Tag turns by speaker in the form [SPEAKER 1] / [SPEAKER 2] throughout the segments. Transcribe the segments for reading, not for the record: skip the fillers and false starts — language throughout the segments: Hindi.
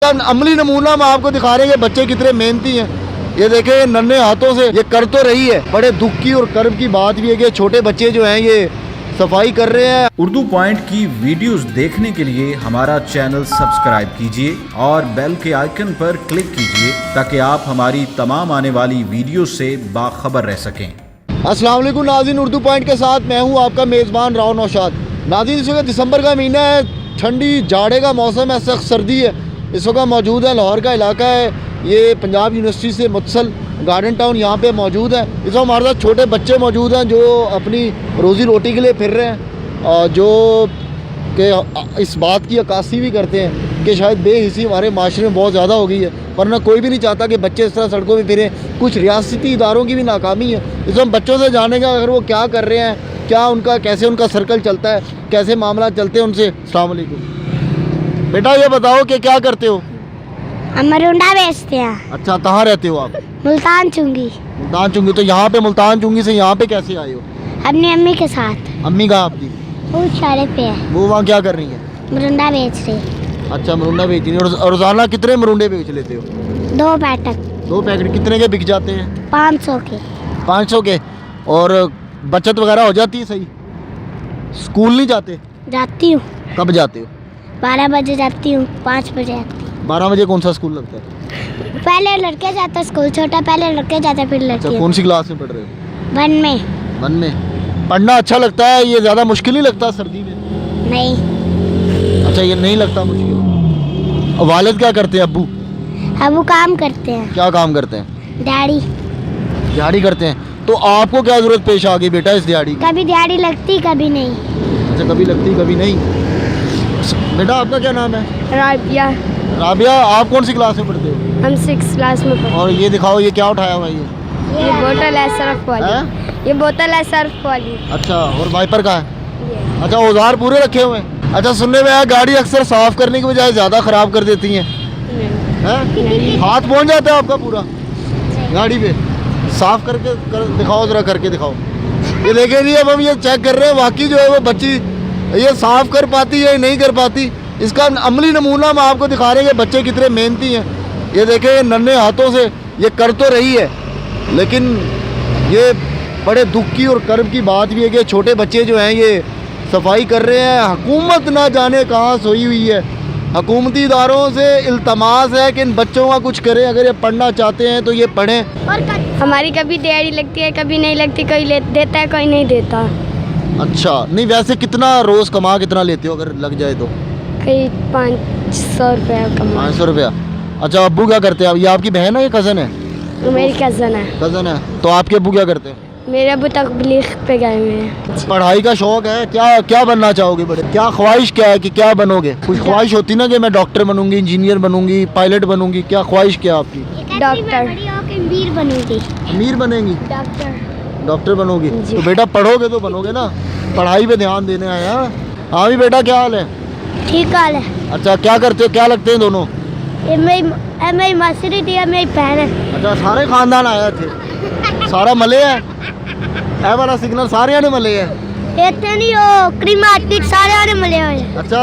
[SPEAKER 1] अमली नमूना हम आपको दिखा रहे हैं कि बच्चे कितने मेहनती हैं। ये देखें नन्हे हाथों से ये कर तो रही है। बड़े दुख की और कर्म की बात भी है कि छोटे बच्चे जो हैं ये सफाई कर रहे हैं।
[SPEAKER 2] उर्दू पॉइंट की वीडियोस देखने के लिए हमारा चैनल सब्सक्राइब कीजिए और बेल के आइकन पर क्लिक कीजिए ताकि आप हमारी तमाम आने वाली वीडियो से बाखबर रह सकें।
[SPEAKER 1] अस्सलाम वालेकुम नाज़रीन, उर्दू पॉइंट के साथ मैं हूँ आपका मेज़बान राव नौशाद। नाज़रीन, इस वक्त दिसंबर का महीना है, ठंडी जाड़े का मौसम है, सख्त सर्दी है। इस वक्त मौजूद है लाहौर का इलाका है, ये पंजाब यूनिवर्सिटी से मुत्तसिल गार्डन टाउन यहाँ पे मौजूद है। इस वक्त हमारे साथ छोटे बच्चे मौजूद हैं जो अपनी रोज़ी रोटी के लिए फिर रहे हैं और जो कि इस बात की अक्कासी भी करते हैं कि शायद बेहिसी हमारे माशरे में बहुत ज़्यादा हो गई है, वरना कोई भी नहीं चाहता कि बच्चे इस तरह सड़कों में फिरें। कुछ रियासती इदारों की भी नाकामी है। इस वक्त बच्चों से जानेगा अगर वो क्या कर रहे हैं, क्या उनका कैसे उनका सर्कल चलता है, कैसे मामला चलते हैं उनसे। अस्सलाम वालेकुम बेटा, ये बताओ कि क्या करते हो?
[SPEAKER 3] हम मरुंडा बेचते हैं।
[SPEAKER 1] अच्छा, कहाँ रहते हो आप?
[SPEAKER 3] मुल्तान चुंगी।
[SPEAKER 1] मुल्तान चुंगी। तो यहाँ पे मुल्तान चुंगी से यहाँ पे कैसे आए हो?
[SPEAKER 3] अपनी अम्मी के साथ।
[SPEAKER 1] अम्मी कहाँ आपकी?
[SPEAKER 3] वो सड़क पे है,
[SPEAKER 1] वो वहाँ क्या कर रही है?
[SPEAKER 3] मरुंडा बेच रही।
[SPEAKER 1] अच्छा, मरुंडा बेच रही है। और रोज़ाना कितने मरुंडे बेच लेते हो?
[SPEAKER 3] 2 पैकेट।
[SPEAKER 1] 2 पैकेट कितने के बिक जाते हैं?
[SPEAKER 3] 500 के।
[SPEAKER 1] 500 के। और बचत वगैरह हो जाती है सही? स्कूल नहीं जाते?
[SPEAKER 3] जाती हूँ।
[SPEAKER 1] कब जाते हो?
[SPEAKER 3] 12 बजे जाती हूँ, 5 बजे आती हूँ।
[SPEAKER 1] 12 बजे कौन सा स्कूल लगता है?
[SPEAKER 3] पहले लड़के जाते स्कूल, छोटा पहले लड़के जाते फिर
[SPEAKER 1] अच्छा,
[SPEAKER 3] लड़के।
[SPEAKER 1] कौन सी क्लास में पढ़ रहे हो?
[SPEAKER 3] 1 में।
[SPEAKER 1] 1 में। पढ़ना अच्छा लगता है? ये ज़्यादा मुश्किल नहीं लगता सर्दी में?
[SPEAKER 3] नहीं।
[SPEAKER 1] अच्छा, ये नहीं लगता मुश्किल। और वालिद क्या करते हैं? अब्बू
[SPEAKER 3] अब वो काम करते हैं।
[SPEAKER 1] क्या काम करते हैं?
[SPEAKER 3] दिहाड़ी।
[SPEAKER 1] दिहाड़ी करते हैं। तो आपको क्या ज़रूरत पेश आ गई बेटा इस दिहाड़ी की?
[SPEAKER 3] कभी दिहाड़ी लगती कभी नहीं।
[SPEAKER 1] अच्छा, कभी लगती कभी नहीं। बेटा, आपका क्या नाम है?
[SPEAKER 3] राबिया।
[SPEAKER 1] राबिया, आप कौन सी क्लास में पढ़ते हो?
[SPEAKER 3] हम 6 क्लास में पढ़ते।
[SPEAKER 1] और ये दिखाओ, ये क्या उठाया हुआ है?
[SPEAKER 3] ये बोतल है सर्फ वाली।
[SPEAKER 1] हैं?
[SPEAKER 3] ये बोतल है सर्फ वाली।
[SPEAKER 1] अच्छा, और वाइपर का है? अच्छा, औजार पूरे रखे हुए हैं। अच्छा, सुनने में आया गाड़ी अक्सर साफ करने की बजाय ज़्यादा ख़राब कर देती हैं। हैं? हाथ पहुंच जाता है आपका पूरा गाड़ी पे? साफ करके दिखाओ, ज़रा करके दिखाओ। ये देखे नहीं, अब हम ये चेक कर रहे हैं वाकई जो है वो बच्ची ये साफ कर पाती है नहीं कर पाती। इसका अमली नमूना हम आपको दिखा रहे हैं कि बच्चे कितने मेहनती हैं। ये देखें नन्हे हाथों से ये कर तो रही है, लेकिन ये बड़े दुख की और कर्म की बात भी है कि छोटे बच्चे जो हैं ये सफाई कर रहे हैं। हुकूमत ना जाने कहाँ सोई हुई है। हुकूमती इदारों से इल्तमास है कि इन बच्चों का कुछ करें। अगर ये पढ़ना चाहते हैं तो ये पढ़ें।
[SPEAKER 3] और हमारी कभी दिहाड़ी लगती है कभी नहीं लगती, कोई देता है कोई नहीं देता।
[SPEAKER 1] अच्छा, नहीं वैसे कितना रोज़ कमा कितना लेते हो अगर लग जाए तो?
[SPEAKER 3] कई 500 रुपया कमा।
[SPEAKER 1] 500 रुपया। अच्छा, अब्बू क्या करते हैं? ये आपकी बहन है या कज़न है?
[SPEAKER 3] मेरी कज़न है।
[SPEAKER 1] कज़न है। तो आपके अब्बू क्या करते हैं?
[SPEAKER 3] मेरे अबू तबलीग पे गए हुए हैं।
[SPEAKER 1] पढ़ाई का शौक है? क्या क्या बनना चाहोगे बड़े? क्या ख्वाहिश क्या है कि क्या बनोगे? कुछ ख्वाहिश होती ना कि मैं डॉक्टर बनूंगी, इंजीनियर बनूंगी, पायलट बनूंगी। क्या ख्वाहिश क्या है आपकी?
[SPEAKER 3] डॉक्टर। अमीर बनूंगी।
[SPEAKER 1] अमीर बनेंगी? डॉक्टर बनोगी?
[SPEAKER 3] जी।
[SPEAKER 1] तो बेटा पढ़ोगे तो बनोगे ना, पढ़ाई पे ध्यान देने आए। हाँ भी बेटा, क्या हाल है?
[SPEAKER 3] ठीक हाल है।
[SPEAKER 1] अच्छा, क्या करते हो? क्या लगते हैं दोनों?
[SPEAKER 3] ये मेरी मासी थी, मेरी बहन है।
[SPEAKER 1] अच्छा, सारे खानदान आए थे? सारा मले है? ए वाला सिग्नल सारे ने मले है?
[SPEAKER 3] इतने नहीं हो क्रीमा आती सारे ने मिले हुए।
[SPEAKER 1] अच्छा,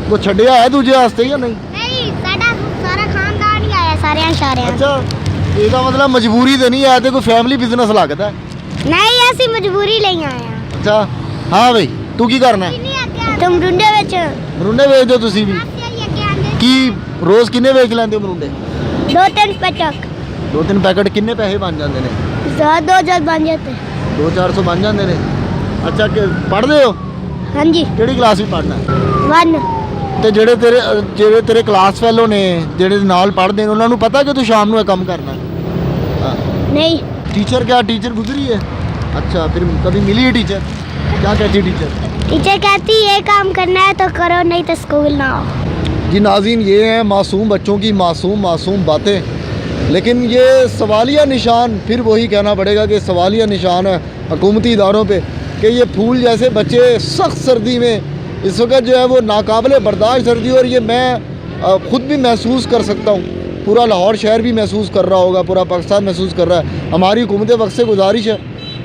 [SPEAKER 1] वो छड़िया है दूजे वास्ते या नहीं?
[SPEAKER 3] नहीं, सारा खानदान ही आया, सारे।
[SPEAKER 1] अच्छा, इसका मतलब मजबूरी तो नहीं आया थे, कोई फैमिली बिजनेस लगता है?
[SPEAKER 3] नहीं, ऐसी मजबूरी नहीं आया।
[SPEAKER 1] अच्छा, हाँ भाई, तू की करना है?
[SPEAKER 3] तुम ढूंढे बेच
[SPEAKER 1] मरुंडे बेच दो तुसी भी की रोज किन्ने बेच लेंदे हो मरुंडे?
[SPEAKER 3] 2-3 पैकेट।
[SPEAKER 1] 2-3 पैकेट किन्ने पैसे बन जाते ने?
[SPEAKER 3] 2 बन जाते।
[SPEAKER 1] 200-400 बन जाते ने। अच्छा, पढ़ते हो?
[SPEAKER 3] हाँ जी।
[SPEAKER 1] ਕਿਹੜੀ ਕਲਾਸ ਵਿੱਚ ਪੜ੍ਹਨਾ?
[SPEAKER 3] 1।
[SPEAKER 1] ਤੇ ਜਿਹੜੇ ਤੇਰੇ ਕਲਾਸ ਫੈਲੋ ਨੇ ਜਿਹੜੇ ਨਾਲ ਪੜ੍ਹਦੇ ਨੇ ਉਹਨਾਂ ਨੂੰ ਪਤਾ ਕਿ ਤੂੰ ਸ਼ਾਮ ਨੂੰ ਇਹ ਕੰਮ ਕਰਨਾ?
[SPEAKER 3] नहीं।
[SPEAKER 1] टीचर क्या टीचर गुजरी है? अच्छा, फिर कभी मिली है टीचर? क्या कहती है टीचर?
[SPEAKER 3] टीचर कहती ये काम करना है तो करो, नहीं तो स्कूल ना आओ।
[SPEAKER 1] जी नाज़रीन, ये हैं मासूम बच्चों की मासूम बातें। लेकिन ये सवालिया निशान, फिर वही कहना पड़ेगा कि सवालिया निशान है हुकूमती इदारों पे कि ये फूल जैसे बच्चे सख्त सर्दी में इस वक्त जो है वो नाकाबिले बर्दाश्त सर्दी, और ये मैं ख़ुद भी महसूस कर सकता हूँ, पूरा लाहौर शहर भी महसूस कर रहा होगा, पूरा पाकिस्तान महसूस कर रहा है। हमारी हुकूमत वक्त से गुजारिश है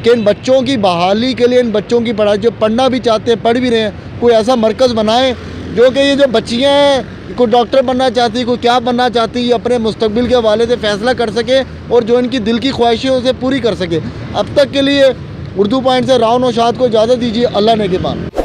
[SPEAKER 1] कि इन बच्चों की बहाली के लिए, इन बच्चों की पढ़ाई जो पढ़ना भी चाहते हैं, पढ़ भी रहे हैं, कोई ऐसा मरकज़ बनाएं जो कि ये जो बच्चियाँ हैं कोई डॉक्टर बनना चाहती है, कोई क्या बनना चाहती है, अपने मुस्तकबिल के हवाले से फ़ैसला कर सके और जो इनकी दिल की ख्वाहिशें उसे पूरी कर सके। अब तक के लिए उर्दू पॉइंट से राव नौशाद को इजाज़त दीजिए। अल्लाह ने के बाद।